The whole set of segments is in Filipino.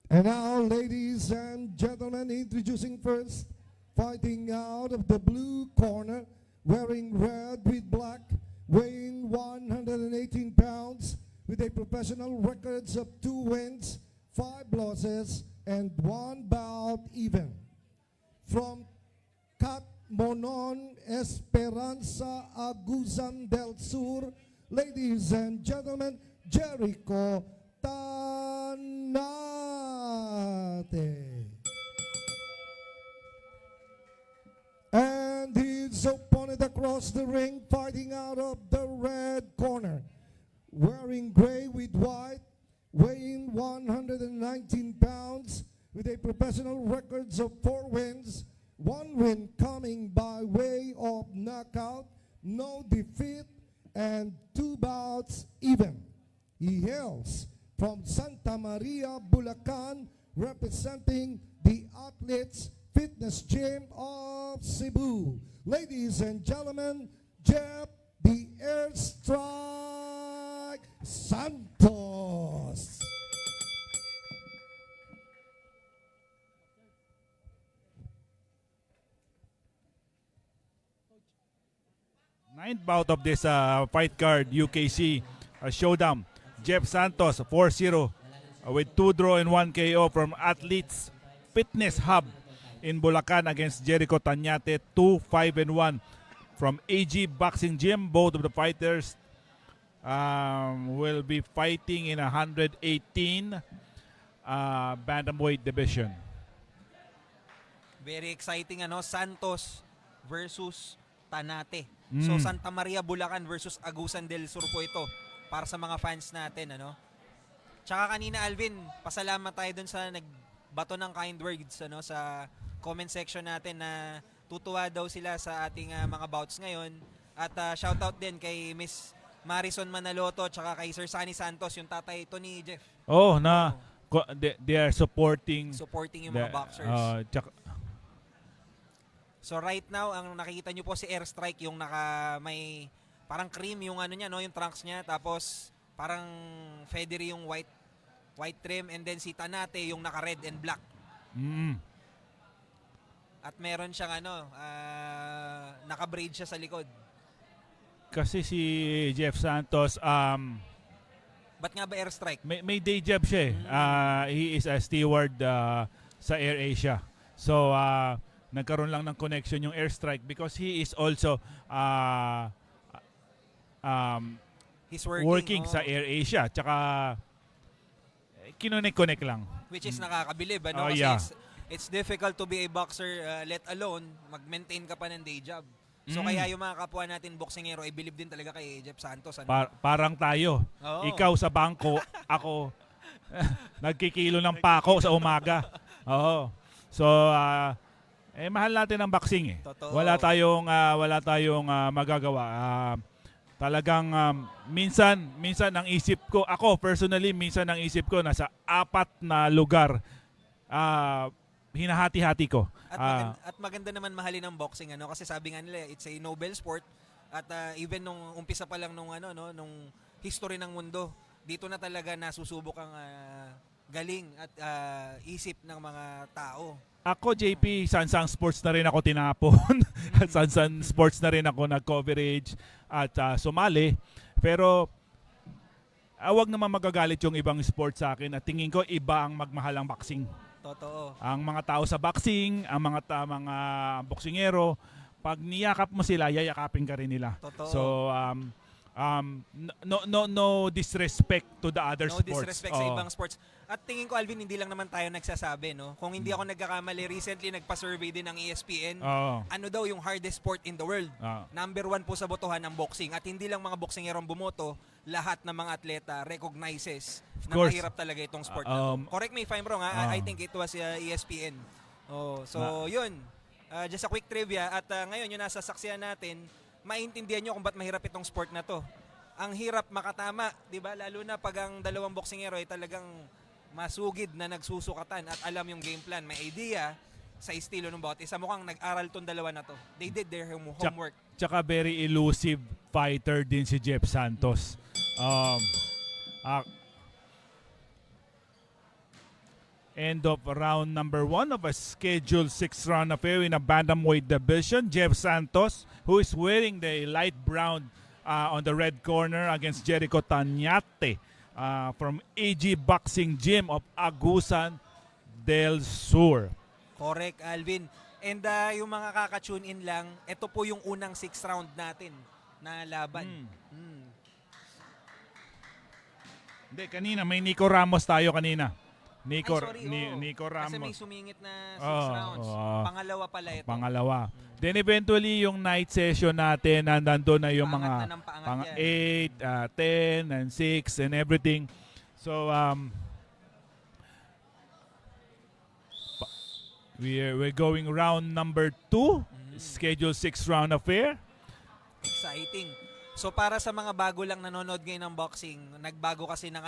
And now, ladies and gentlemen, introducing first, fighting out of the blue corner, wearing red with black, weighing 118 pounds, with a professional records of 2 wins, 5 losses, and 1 bout even. From Catmonon, Esperanza, Agusan del Sur, ladies and gentlemen, Jericho Tanate. And his opponent across the ring, fighting out of the red corner, wearing gray with white, weighing 119 pounds, with a professional records of 4 wins, 1 win coming by way of knockout, no defeat, and 2 bouts even. He hails from Santa Maria, Bulacan, representing the Athletes Fitness Gym of Cebu. Ladies and gentlemen, Jeff the Airstrike Santos. Ninth bout of this fight card, UKC showdown. Jeff Santos, 4-0 with 2 draw and 1 KO from Athletes Fitness Hub in Bulacan against Jericho Tañate, 2-5-1 from AG Boxing Gym. Both of the fighters will be fighting in 118 bantamweight division. Very exciting Santos versus Tanate. So Santa Maria Bulacan versus Agusan del Sur po ito para sa mga fans natin Tsaka kanina Alvin, pasalamat tayo dun sa nagbato ng kind words sa comment section natin na tutuwa daw sila sa ating mga bouts ngayon. At shoutout din kay Miss Marison Manaloto tsaka kay Sir Sunny Santos, yung tatay ito ni Jeff. They are supporting yung mga boxers. So right now, ang nakikita nyo po si Airstrike, yung may parang cream yung niya, yung trunks niya, tapos parang feathery yung white trim, and then si Tanate yung naka-red and black. At meron siyang naka-braid siya sa likod. Kasi si Jeff Santos, Ba't nga ba Airstrike? may day job siya he is a steward sa AirAsia. So, nagkaroon lang ng connection yung Airstrike because he is also He's working sa AirAsia. Tsaka, kinonek-connect lang. Which is nakakabilib, Kasi it's difficult to be a boxer, let alone mag-maintain ka pa ng day job. So kaya yung mga kapwa natin boksingero ay believe din talaga kay Jeff Santos. Parang tayo. Ikaw sa bangko, ako nagkikilo ng pako sa umaga. So, mahal natin ang boxing Totoo. Wala tayong magagawa. Talagang minsan ang isip ko, ako personally, minsan ang isip ko nasa 4 na lugar. Hinahati-hati ko. At maganda naman mahalin ang boxing kasi sabi nga nila it's a noble sport at even nung umpisa pa lang nung history ng mundo, dito na talaga nasusubok ang galing at isip ng mga tao. Ako, JP, Sansang Sports na rin ako tinapon. Sansang Sports na rin ako nag-coverage at sumali. Pero, wag naman magagalit yung ibang sports sa akin. At tingin ko, iba ang magmahal ang boxing. Totoo. Ang mga tao sa boxing, ang mga boksingero, pag niyakap mo sila, yayakapin ka rin nila. Totoo. So, no disrespect to the other sports. No disrespect sa ibang sports. At tingin ko, Alvin, hindi lang naman tayo nagsasabi, Kung hindi ako nagkakamali, recently nagpa-survey din ng ESPN. Ano daw yung hardest sport in the world? Number 1 po sa botohan ng boxing. At hindi lang mga boksingero ang bumoto, lahat ng mga atleta recognizes na mahirap talaga itong sport na to. Correct me if I'm wrong, I think it was ESPN. Yun. Just a quick trivia. At ngayon, yung nasa saksihan natin, maintindihan nyo kung ba't mahirap itong sport na to. Ang hirap makatama, di ba? Lalo na pag ang dalawang boksingero ay talagang masugid na nagsusukatan at alam yung game plan, may idea sa estilo ng bawat isa. Mukhang nag-aral tong dalawa na to. They did their homework. Tsaka very elusive fighter din si Jeff Santos. end of round number 1 of a scheduled 6-round affair in a bantamweight division. Jeff Santos, who is wearing the light brown on the red corner against Jericho Tañate from AG Boxing Gym of Agusan del Sur. Correct, Alvin. And yung mga kaka-tune in lang, ito po yung unang 6th round natin na laban. Hindi, kanina may Nico Ramos tayo kanina. Nico Ramos. Kasi may sumingit na 6 rounds. Pangalawa pala ito. Pangalawa. Then eventually yung night session natin, nandun na yung Paangat mga na ng paangat 8, 10, and 6 and everything. So we're going round number 2, scheduled 6-round affair. Exciting. So para sa mga bago lang nanonood ngayon ng boxing, nagbago kasi ng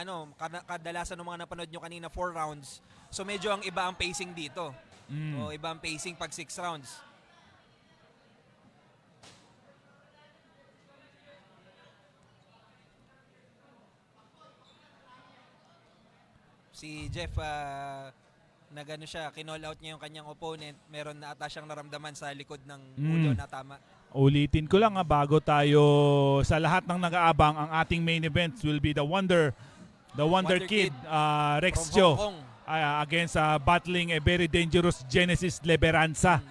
kadalasan ng mga napanood nyo kanina 4 rounds. So medyo ang iba ang pacing dito. So iba ang pacing pag 6 rounds. Si Jeff, nagano siya, kinall out niya yung kanyang opponent. Meron na ata siyang naramdaman sa likod ng ulo na tama. Ulitin ko lang bago tayo sa lahat ng nag-aabang, ang ating main event will be the Wonder Kid, Rex Cho against battling a very dangerous Genesis Leberanza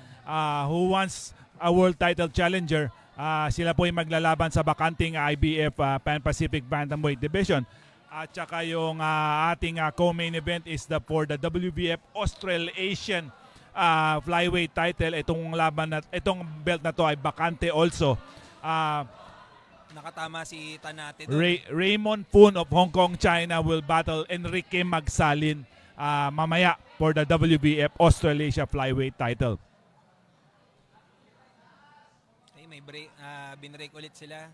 who wants a world title challenger. Sila po ay maglalaban sa bakanting IBF Pan-Pacific Bantamweight Division. At saka yung ating co-main event is for the WBF Australasian flyweight title. Itong belt na to ay bakante also. Nakatama si Tañate doon. Raymond Poon of Hong Kong, China will battle Enrique Magsalin mamaya for the WBF Australasia flyweight title. Okay, may binrake ulit sila.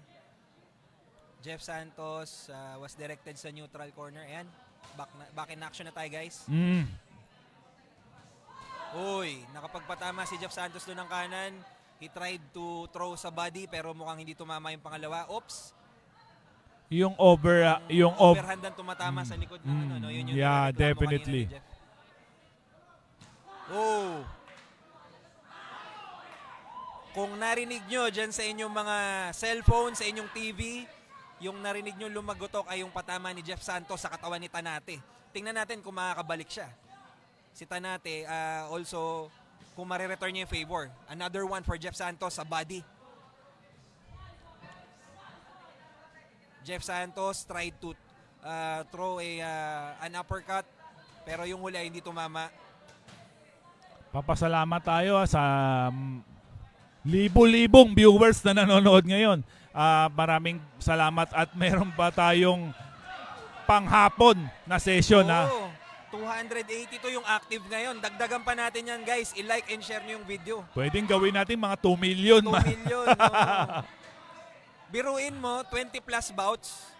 Jeff Santos was directed sa neutral corner. Ayan, back in action na tayo, guys. Uy, nakapagpatama si Jeff Santos doon ng kanan. He tried to throw sa body pero mukhang hindi tumama yung pangalawa. Oops. Yung overhand ang tumatama sa likod ng yun yung yeah, reklamo definitely. kanina ni Jeff. Oh. Kung narinig nyo dyan sa inyong mga cellphone, sa inyong TV, yung narinig nyo lumagotok ay yung patama ni Jeff Santos sa katawan ni Tañate. Tingnan natin kung makakabalik siya. Si Tañate also kung marireturn niya yung favor. Another one for Jeff Santos sa body. Jeff Santos tried to throw an uppercut pero yung huli ay hindi tumama. Papasalamat tayo sa libo-libong viewers na nanonood ngayon. Maraming salamat at meron pa tayong panghapon na session. 280 to yung active ngayon. Dagdagan pa natin yan, guys. I-like and share nyo yung video. Pwedeng gawin natin mga 2 million. 2 million. Biruin mo, 20 plus bouts.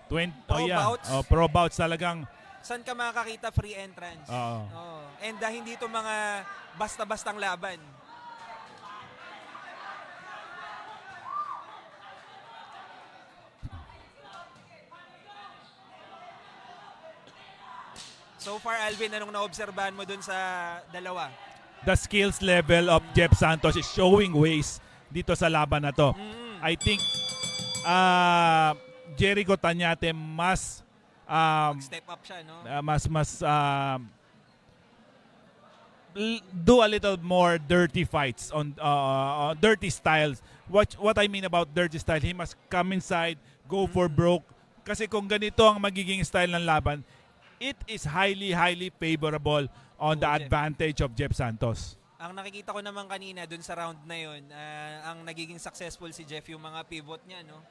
Bouts. Pro bouts talagang. Saan ka makakita free entrance? And hindi to mga basta-bastang laban. So far, Alvin, anong naobserbahan mo dun sa dalawa? The skills level of Jeff Santos is showing ways dito sa laban na to. I think Jericho Tañate mas step up siya, no? Do a little more dirty fights on dirty styles. What I mean about dirty style, he must come inside, go for broke. Kasi kung ganito ang magiging style ng laban, it is highly favorable on the advantage of Jeff Santos. Ang nakikita ko naman kanina dun sa round na yun, ang nagiging successful si Jeff yung mga pivot niya, no?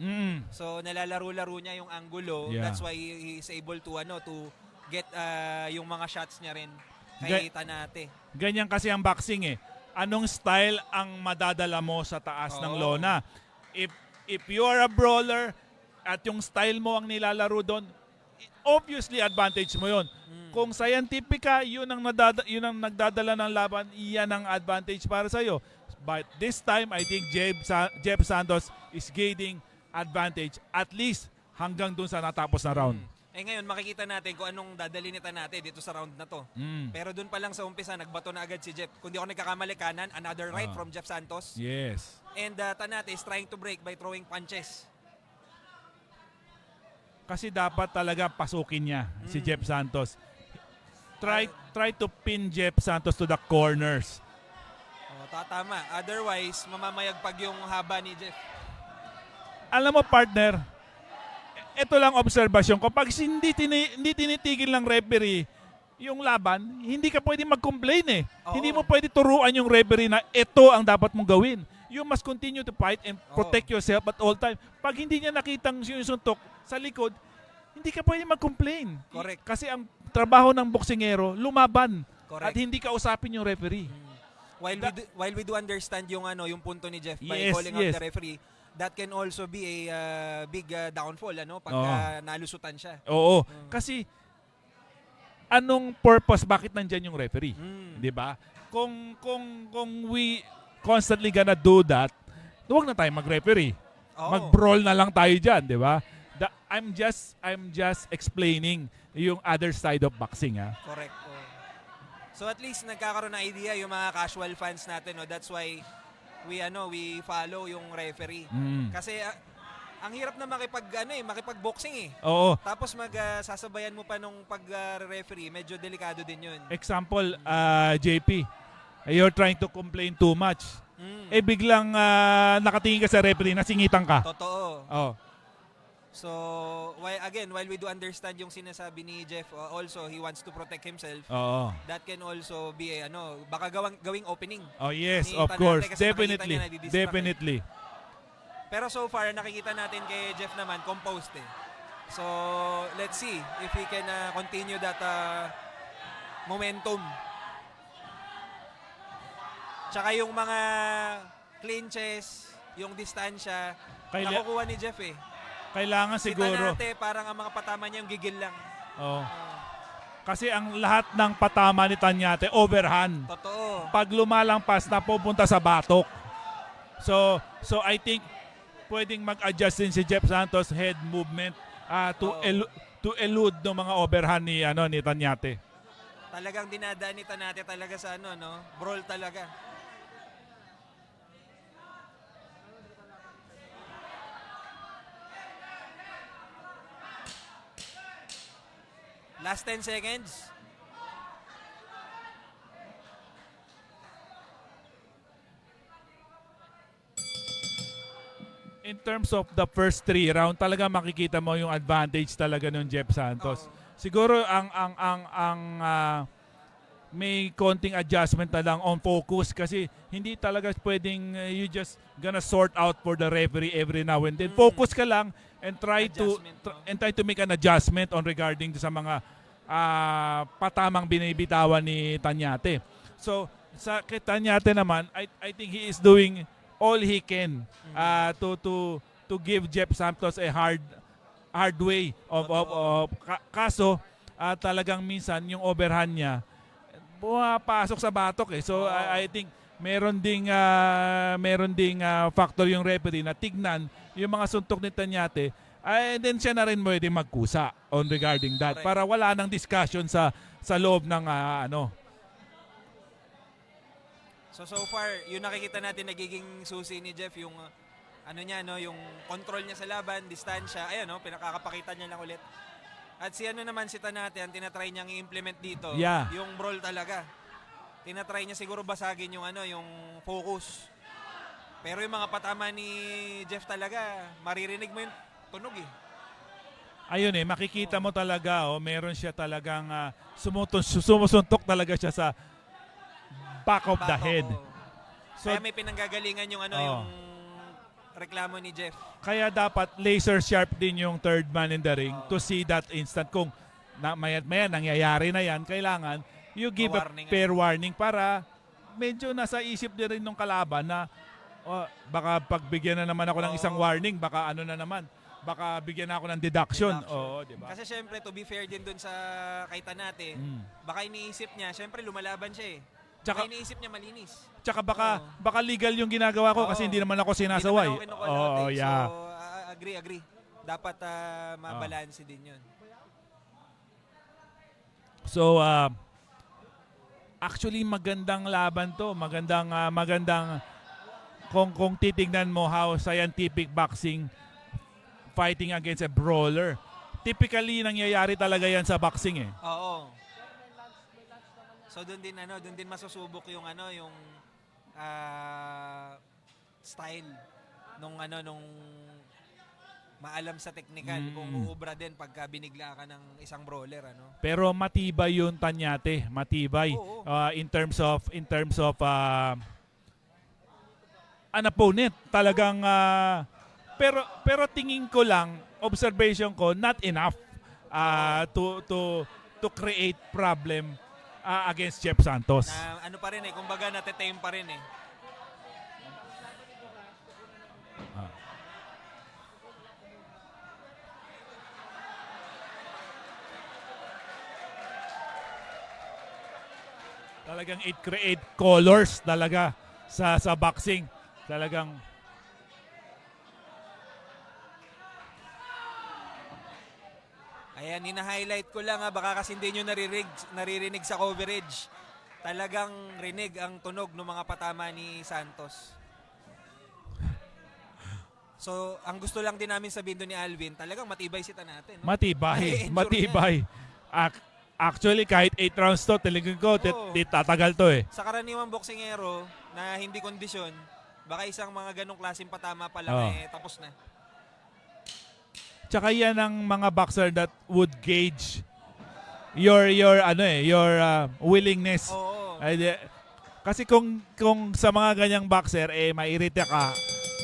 So nalalaro-laro niya yung angulo. Yeah. That's why he is able to get yung mga shots niya rin kay Tañate. Ganyan kasi ang boxing eh. Anong style ang madadala mo sa taas ng lona? If you are a brawler at yung style mo ang nilalaro doon, obviously advantage mo yon. Kung scientific ka, yun ang nagdadala ng laban, iyan ang advantage para sa iyo. But this time, I think Jeff Santos is gaining advantage at least hanggang dun sa natapos na round. Ngayon, makikita natin kung anong dadali ni Tanate dito sa round na to. Pero dun pa lang sa umpisa, nagbato na agad si Jeff. Kung di ako nagkakamali, kanan, another right from Jeff Santos. Yes. And Tanate is trying to break by throwing punches. Kasi dapat talaga pasukin niya si Jeff Santos. Try to pin Jeff Santos to the corners. Tama. Otherwise, mamamayagpag yung haba ni Jeff. Alam mo, partner, ito lang obserbasyon ko. Pag hindi tinitigil ng referee yung laban, hindi ka pwede mag-complain eh. Oo. Hindi mo pwede turuan yung referee na ito ang dapat mong gawin. You must continue to fight and protect yourself at all time. Pag hindi niya nakitang sinusuntok sa likod, hindi ka pwede mag-complain. Correct. Kasi ang trabaho ng boksingero, lumaban. Correct. At hindi kausapin yung referee. While we do understand yung yung punto ni Jeff by Yes, calling out the referee, that can also be a big downfall pag nalusutan siya. Oo. Kasi anong purpose bakit nandiyan yung referee? 'Di ba? Kung we constantly gonna do that, huwag na tayo mag-referee. Mag-brawl na lang tayo diyan, 'di ba? I'm just explaining yung other side of boxing, ha. Correct. So at least nagkakaroon na idea yung mga casual fans natin, no. That's why we follow yung referee. Kasi ang hirap na makipag-boxing eh. Oo. Tapos sasabayan mo pa nung pag-referee, medyo delikado din 'yun. Example, JP, you're trying to complain too much. Biglang nakatingin ka sa referee, nasingitan ka. Totoo. Oh. So, while we do understand yung sinasabi ni Jeff, also he wants to protect himself. Oo. That can also be baka gawing opening. Oh yes, Ni of Tanate course. kasi nakikita Definitely. niya nadidistract eh. Definitely. Pero so far nakikita natin kay Jeff naman composed eh. So, let's see if he can continue that momentum. Tsaka yung mga clinches, yung distansya, nakukuha ni Jeff eh. Kailangan siguro. Si Tanate, parang ang mga patama niya yung gigil lang. Oh. Kasi ang lahat ng patama ni Tañate, overhand. Totoo. Pag lumalampas na pupunta sa batok. So I think pwedeng mag-adjust din si Jeff Santos head movement to elude ng mga overhand ni Tañate. Talagang dinadaan ni Tanate talaga sa brawl talaga. Last 10 seconds. In terms of the first 3 round, talaga makikita mo yung advantage talaga ng Jeff Santos. Siguro ang may konting adjustment na lang on focus kasi hindi talaga pwedeng you just gonna sort out for the referee every now and then. Focus ka lang and try to make an adjustment on regarding sa mga patamang binibitawan ni Tañate. So sa kay Tañate naman, I think he is doing all he can to give Jeff Santos a hard way of kaso talagang minsan yung overhand niya pumapasok sa batok eh. So I think meron ding factor yung referee na tignan yung mga suntok ni Tañate, and then siya na rin pwede magkusa on regarding that. Correct. Para wala nang discussion sa loob ng So far, yung nakikita natin nagiging susi ni Jeff yung yung control niya sa laban, distansya, pinakakapakita niya lang ulit. At si si Tanate, ang tinatry niyang i-implement dito, yung brawl talaga. Tinatry niya siguro basagin yung yung focus. Pero yung mga patama ni Jeff talaga, maririnig mo yung tunog eh. Ayun makikita mo talaga meron siya talagang sumusuntok talaga siya sa back of the head. So, kaya may pinanggagalingan yung yung reklamo ni Jeff. Kaya dapat laser sharp din yung third man in the ring to see that instant. Kung maya nangyayari na yan, kailangan you give a fair warning para medyo nasa isip din rin ng kalaban na baka pagbigyan na naman ako ng isang warning, baka na naman. Baka bigyan na ako ng deduction. Oo, di ba? Kasi syempre, to be fair din dun sa kay Tanate, baka iniisip niya, syempre lumalaban siya eh. Tsaka iniisip niya malinis. Tsaka baka legal yung ginagawa ko kasi hindi naman ako sinasaway. So, agree. Dapat mabalanse din yun. So, actually magandang laban to. Magandang kung titingnan mo how scientific boxing fighting against a brawler. Typically nangyayari talaga yan sa boxing eh. Oo. So doon din masusubok yung style nung maalam sa technical kung uubra din pagka binigla ka ng isang brawler Pero matibay yung Tanyate, matibay. Oo. In terms of an opponent talagang pero tingin ko lang, observation ko, not enough to create problem against Jeff Santos. Na pa rin kumbaga natetame pa rin Talagang it create colors talaga sa boxing. Talagang Ayan, hina-highlight ko lang baka kasi hindi nyo naririnig sa coverage. Talagang rinig ang tunog ng mga patama ni Santos. So, ang gusto lang din namin sabihin doon ni Alvin, talagang matibay si Tanate. No? Matibay. Actually, kahit 8 rounds to, talagang ko, tatagal to eh. Sa karaniwang boksingero na hindi kondisyon, baka isang mga ganong klaseng patama pa lang tapos na. Tsaka yan ang mga boxer that would gauge your willingness. Oo. Kasi kung sa mga ganyang boxer mairita ka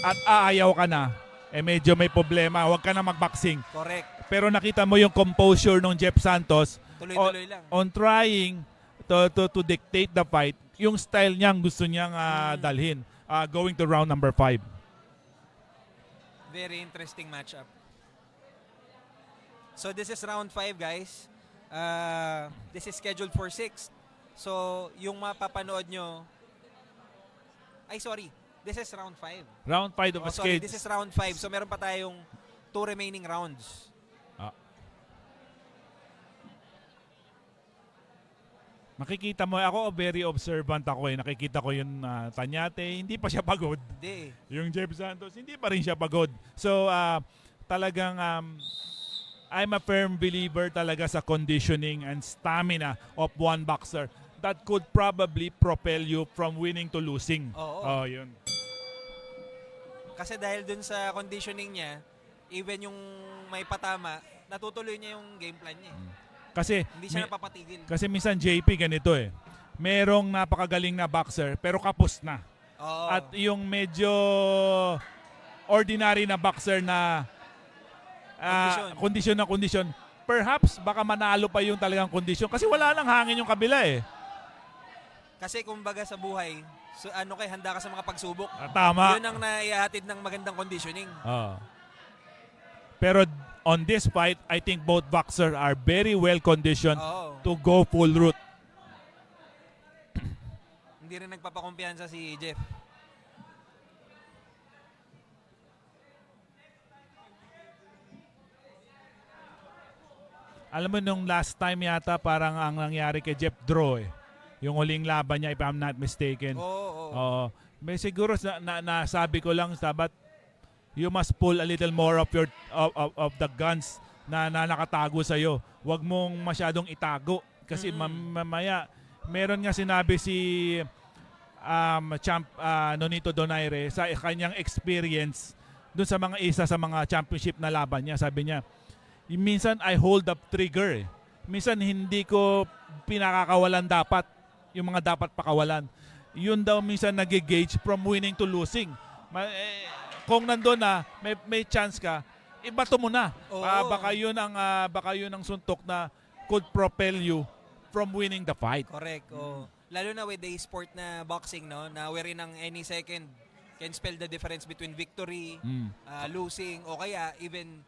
at aayaw ka na, medyo may problema, huwag ka na magboxing. Correct. Pero nakita mo yung composure ng Jeff Santos tuloy-tuloy lang. On trying to dictate the fight, yung style niyang gusto niyang dalhin, going to round number 5. Very interesting matchup. So this is round 5, guys. This is scheduled for 6. So yung mapapanood nyo, this is round 5. Round 5 of a schedule. This is round 5. So meron pa tayong 2 remaining rounds. Makikita mo, ako very observant ako nakikita ko yung Tanyate, hindi pa siya pagod. Hindi. Yung Jeff Santos, hindi pa rin siya pagod. So talagang I'm a firm believer talaga sa conditioning and stamina of one boxer that could probably propel you from winning to losing. Oo. Yun. Kasi dahil dun sa conditioning niya, even yung may patama, natutuloy niya yung game plan niya. Kasi hindi siya napapatigil. Kasi minsan JP ganito merong napakagaling na boxer pero kapos na. Oo. At yung medyo ordinary na boxer na kondisyon, perhaps baka manalo pa yung talagang kondisyon kasi wala nang hangin yung kabila Kasi kumbaga sa buhay, so handa ka sa mga pagsubok. Tama. Yun ang naihatid ng magandang conditioning. Pero on this fight, I think both boxers are very well conditioned to go full route. Hindi rin nagpapakumpiyansa si Jeff. Alam mo nung last time yata parang ang nangyari kay Jeff draw Yung huling laban niya if I'm not mistaken. Oo. May siguro nasabi ko lang dapat you must pull a little more of your of the guns na nakatago sa iyo. Huwag mong masyadong itago kasi mamaya meron nga sinabi si Nonito Donaire sa kanyang experience doon sa isa sa mga championship na laban niya. Sabi niya, minsan I hold up trigger Minsan hindi ko pinakakawalan dapat yung mga dapat pakawalan. Yun daw minsan nag-gauge from winning to losing. Kung nandun na, may chance ka, ibato mo na. Baka yun ang suntok na could propel you from winning the fight. Correct. Lalo na with the sport na boxing, no, na wherein ang any second can spell the difference between victory, losing, o kaya even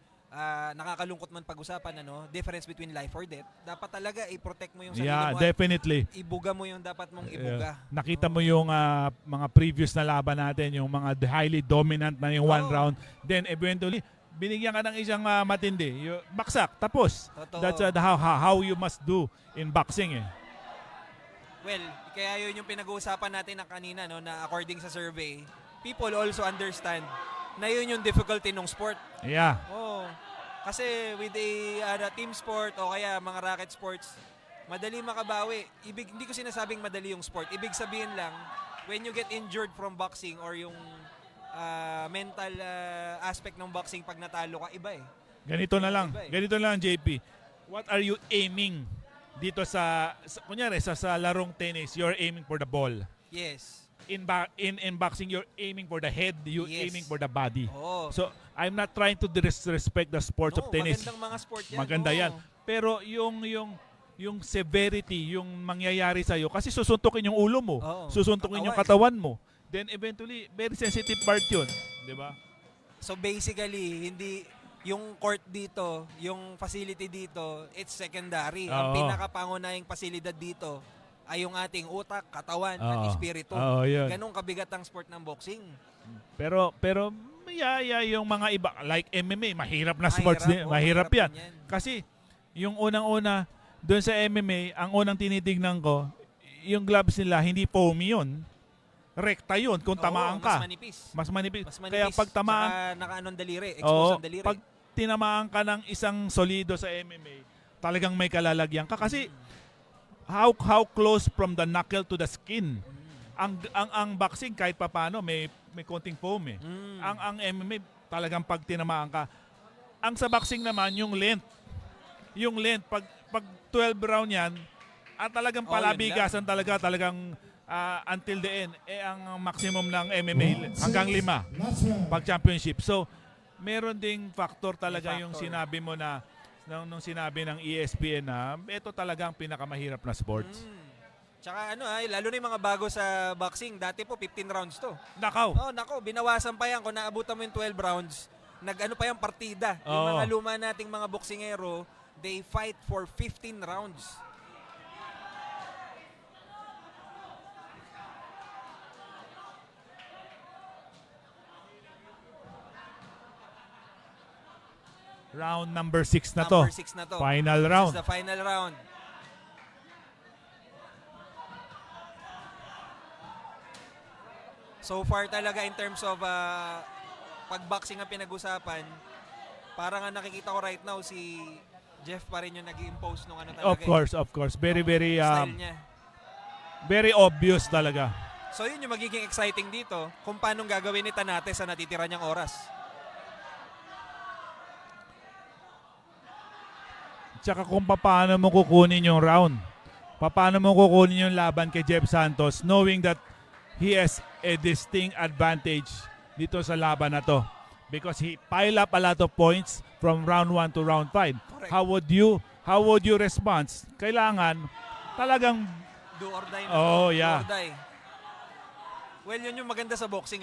nakakalungkot man pag-usapan, difference between life or death. Dapat talaga i-protect mo yung sarili mo. Yeah, definitely. Ibuga mo yung dapat mong ibuga. Nakita mo yung mga previous na laban natin, yung mga highly dominant na yung one round. Then eventually, binigyan ka ng isang matindi, baksak, tapos. Totoo. That's how you must do in boxing. Well, kaya yun yung pinag-uusapan natin na kanina, no, na according sa survey, people also understand na yun yung difficulty ng sport. Yeah. Oh, kasi with a team sport o kaya mga racket sports, madali makabawi. Hindi ko sinasabing madali yung sport. Ibig sabihin lang, when you get injured from boxing or yung mental aspect ng boxing pag natalo ka, iba eh. Ganito na lang, JP. What are you aiming dito kunyari sa larong tennis, you're aiming for the ball. Yes. In boxing, you're aiming for the head, you're Yes. aiming for the body. Oo. So, I'm not trying to disrespect the sports of tennis. Magandang mga sport yan. Maganda yan. Pero yung severity, yung mangyayari sa'yo, kasi susuntukin yung ulo mo, Oo. susuntukin yung katawan mo, then eventually, very sensitive part yun. Di ba? So basically, hindi yung court dito, yung facility dito, it's secondary. Ang Oo. pinakapangunahing pasilidad dito ay yung ating utak, katawan, at espiritu. Oo, yun. Ganong kabigat ang sport ng boxing. Pero yung mga iba, like MMA, mahirap na sports din. Mahirap yan. Kasi, yung unang-una, doon sa MMA, ang unang tinitignan ko, yung gloves nila, hindi foamy yun. Rekta yun kung tamaan ka. Mas manipis. Mas manipis. Mas manipis. Kaya pag tamaan, Saka naka-anong daliri, expose ang daliri. pag tinamaan ka ng isang solido sa MMA, talagang may kalalagyan ka. Kasi, how close from the knuckle to the skin. Ang boxing kahit papaano may konting foam eh. Ang MMA talagang pag tinamaan ka. Ang sa boxing naman yung length. Yung length pag 12 round yan, talagang palabigasan talagang until the end. Ang maximum ng MMA hanggang 5 pag championship. So meron ding factor talaga yung sinabi mo na nung sinabi ng ESPN na ito talaga ang pinakamahirap na sports. Tsaka lalo na yung mga bago sa boxing, dati po 15 rounds to. Nakaw. Binawasan pa yan. Kung naabutan mo yung 12 rounds, pa yung partida. Yung mga luma nating mga boksingero, they fight for 15 rounds. Round number 6 na to. Number 6 na to. Final round. This is the final round. So far talaga in terms of pag-boxing ang pinag-usapan, parang ang nakikita ko right now si Jeff pa rin yung nag-i-impose nung talaga. Of course. Very style niya. very obvious talaga. So yun yung magiging exciting dito kung paano gagawin ni Tanate sa natitira niyang oras. Tsaka kung paano mo kukunin yung round. Paano mo kukunin yung laban kay Jeff Santos knowing that he has a distinct advantage dito sa laban na to. Because he pile up a lot of points from round 1 to round 5. Correct. How would you respond? Kailangan talagang Do or die na. yeah. Do or die. Well, yun yung maganda sa boxing,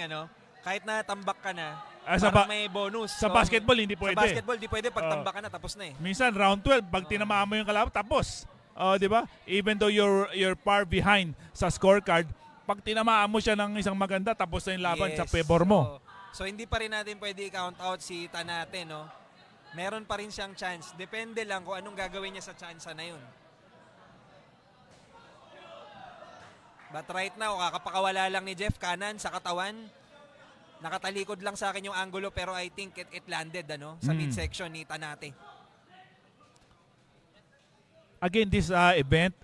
kahit na tambak ka na, parang may bonus. Sa basketball, hindi pwede. Sa basketball, di pwede. Pag tambak ka na, tapos na eh. Minsan, round 12, pag tinamaan mo yung kalaban, tapos. Di ba? Even though you're far behind sa scorecard, pag tinamaan mo siya ng isang maganda, tapos na yung laban sa favor mo. So, hindi pa rin natin pwede i-count out si Tanate, no? Meron pa rin siyang chance. Depende lang kung anong gagawin niya sa chance na yun. But right now, kakapakawala lang ni Jeff kanan sa katawan. Nakatalikod lang sa akin yung angulo pero I think it landed sa midsection ni Tanate. Again, this event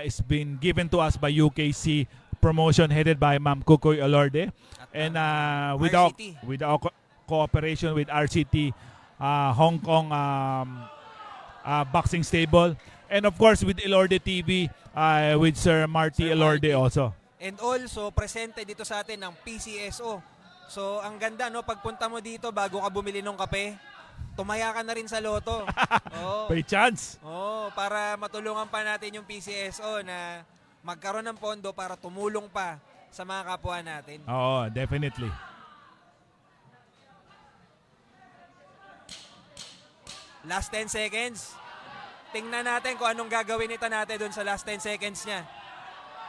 is been given to us by UKC Promotion headed by Ma'am Kukoy Alorde and with our cooperation with RCT Hong Kong Boxing Stable and of course with Elorde TV with Sir Marty Elorde also. And also, presente dito sa atin ng PCSO. So, ang ganda, pagpunta mo dito bago ka bumili ng kape, tumaya ka na rin sa loto. By chance. Para matulungan pa natin yung PCSO na magkaroon ng pondo para tumulong pa sa mga kapwa natin. Definitely. Last 10 seconds. Tingnan natin kung anong gagawin ni Tanate doon sa last 10 seconds niya.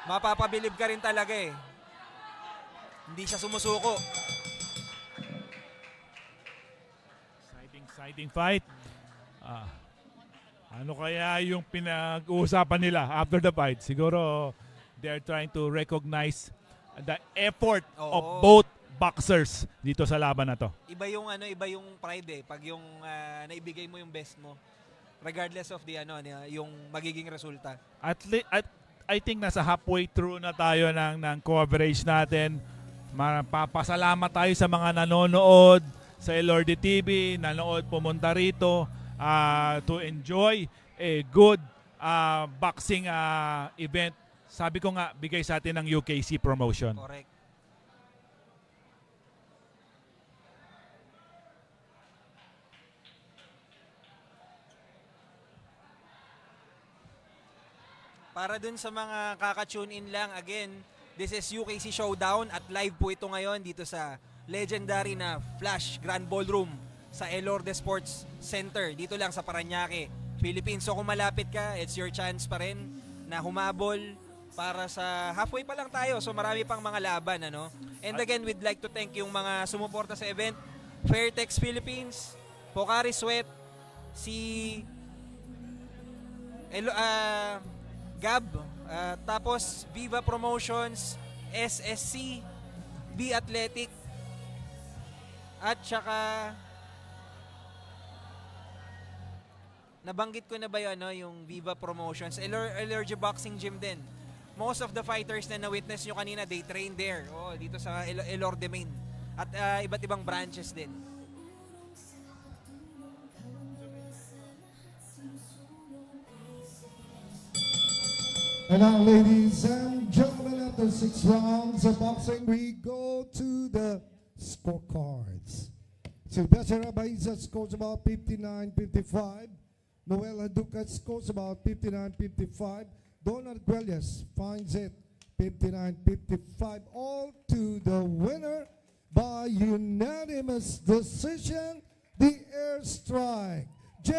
Mapapabilib ka rin talaga eh. Hindi siya sumusuko. Exciting Exciting fight. Ah, ano kaya yung pinag-uusapan nila after the fight? Siguro they're trying to recognize the effort of Oo. both boxers dito sa laban na to. Iba yung iba yung pride eh pag yung naibigay mo yung best mo regardless of the yung magiging resulta. I think nasa halfway through na tayo ng coverage natin. Papasalamat tayo sa mga nanonood sa Elorde TV, nanood pumunta rito to enjoy a good boxing event. Sabi ko nga, bigay sa atin ng UKC promotion. Correct. Para dun sa mga kaka-tune in lang, again, this is UKC Showdown at live po ito ngayon dito sa legendary na Flash Grand Ballroom sa Elorde Sports Center dito lang sa Parañaque, Philippines. So kung malapit ka, it's your chance pa rin na humabol para sa halfway pa lang tayo. So marami pang mga laban, ano? And again, we'd like to thank yung mga sumuporta sa event. Fairtex Philippines, Pocari Sweat, si Gab, tapos Viva Promotions, SSC, B Athletic, at saka nabanggit ko na ba yun, yung Viva Promotions, Elorde Boxing Gym din. Most of the fighters na na-witness nyo kanina, they train there, dito sa Elorde Main. At iba't ibang branches din. And now, ladies and gentlemen, after 6 rounds of boxing, we go to the scorecards. Sylvester Abaiza scores about 59-55. Noel Ducat scores about 59-55. Donald Guelias finds it 59-55. All to the winner by unanimous decision, the airstrike, J.